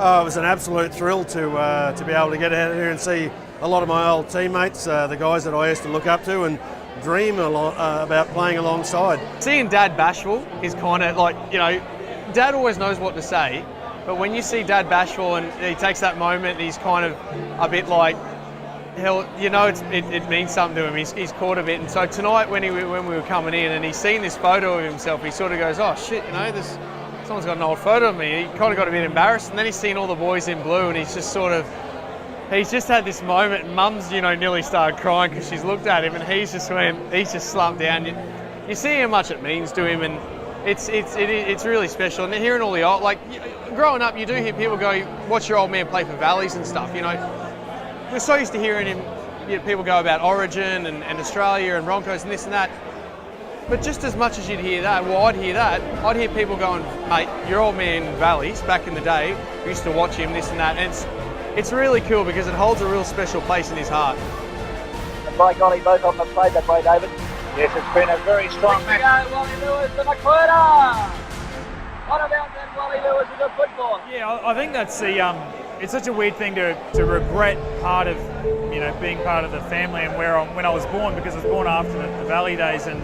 Oh, it was an absolute thrill to be able to get out here and see a lot of my old teammates, the guys that I used to look up to and dream about playing alongside. Seeing Dad bashful is kind of like, you know, Dad always knows what to say, but when you see Dad bashful and he takes that moment and he's kind of a bit like, you know, it means something to him. He's caught a bit. And so tonight when we were coming in and he's seen this photo of himself, he sort of goes, oh shit, you know, someone's got an old photo of me. He kind of got a bit embarrassed, and then he's seen all the boys in blue and he's just had this moment, and Mum's, you know, nearly started crying because she's looked at him and he's just slumped down. You see how much it means to him, and it's really special. And hearing all the old, like, growing up, you do hear people go, watch your old man play for Valleys and stuff, you know. We're so used to hearing him, you know, people go about Origin and Australia and Broncos and this and that. But just as much as you'd hear that, well, I'd hear people going, mate, your old man Valleys, back in the day, we used to watch him, this and that. And it's really cool because it holds a real special place in his heart. And by golly, both of them have played that way, David. Yes, it's been a very strong match. Wally Lewis to McClurder. What about that Wally Lewis with the football? Yeah, I think that's it's such a weird thing to regret part of, you know, being part of the family and when I was born, because I was born after the Valley days, and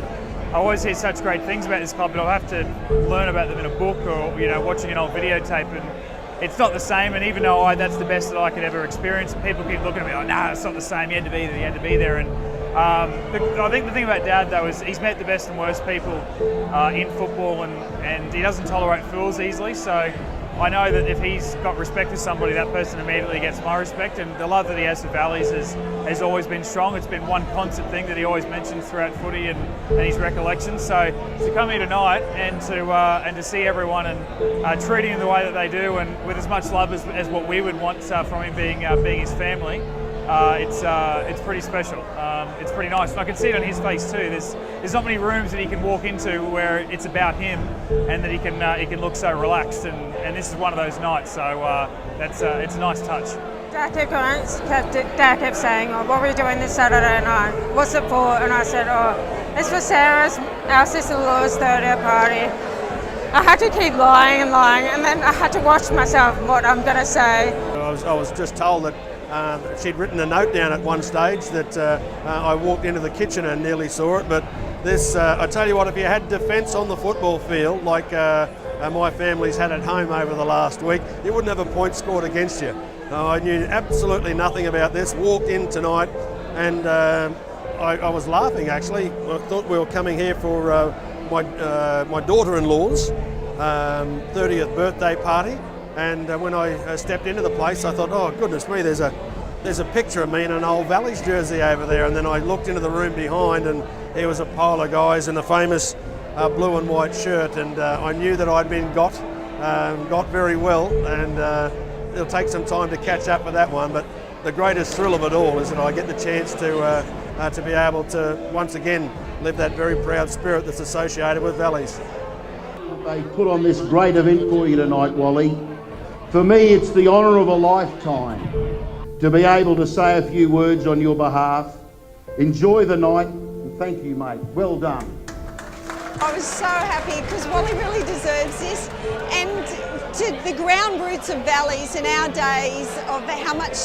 I always hear such great things about this club, but I'll have to learn about them in a book or, you know, watching an old videotape, and it's not the same. And even though that's the best that I could ever experience, people keep looking at me like, nah, it's not the same, you had to be there. And I think the thing about Dad, though, is he's met the best and worst people in football, and he doesn't tolerate fools easily. So I know that if he's got respect for somebody, that person immediately gets my respect. And the love that he has for Valleys has always been strong. It's been one constant thing that he always mentions throughout footy and his recollections. So to come here tonight and to see everyone and treating him the way that they do, and with as much love as what we would want from him being his family, it's pretty special. It's pretty nice, and I can see it on his face too. There's not many rooms that he can walk into where it's about him, and that he can look so relaxed. And this is one of those nights. So it's a nice touch. Dad kept saying, oh, what are we doing this Saturday night? What's it for? And I said, oh, it's for Sarah's, our sister-in-law's 30th party. I had to keep lying, and then I had to watch myself what I'm going to say. I was just told that she'd written a note down at one stage that I walked into the kitchen and nearly saw it. But this, I tell you what, if you had defence on the football field like my family's had at home over the last week, you wouldn't have a point scored against you. I knew absolutely nothing about this. Walked in tonight, and I was laughing actually. I thought we were coming here for my daughter-in-law's 30th birthday party. And when I stepped into the place, I thought, oh goodness me, there's a picture of me in an old Valleys jersey over there. And then I looked into the room behind, and there was a pile of guys in the famous blue and white shirt. And I knew that I'd been got very well, and it'll take some time to catch up with that one. But the greatest thrill of it all is that I get the chance to be able to once again live that very proud spirit that's associated with Valleys. They put on this great event for you tonight, Wally. For me, it's the honour of a lifetime to be able to say a few words on your behalf. Enjoy the night, and thank you, mate. Well done. I was so happy because Wally really deserves this, and to the ground roots of Valleys in our days of how much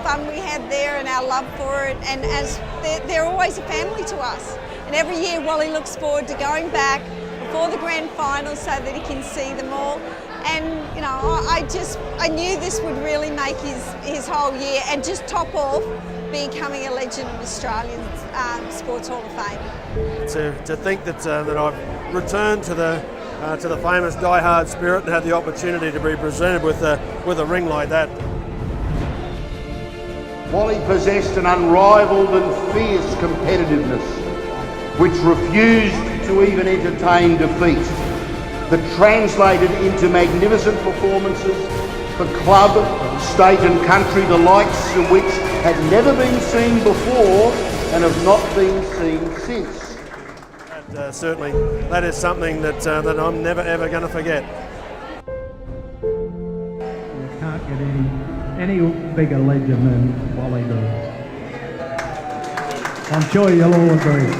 fun we had there and our love for it, and as they're always a family to us. And every year Wally looks forward to going back before the grand final so that he can see them all. And you know, I knew this would really make his whole year, and just top off becoming a legend of Australian Sports Hall of Fame. To think that I've returned to the famous Die-Hard spirit and had the opportunity to be presented with a ring like that. Wally possessed an unrivalled and fierce competitiveness, which refused to even entertain defeat, that translated into magnificent performances for club, state and country, the likes of which had never been seen before and have not been seen since. And, certainly, that is something that I'm never ever going to forget. You can't get any bigger legend than Wally Lewis. I'm sure you'll all agree.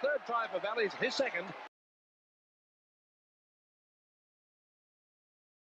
third try for Valleys, his second.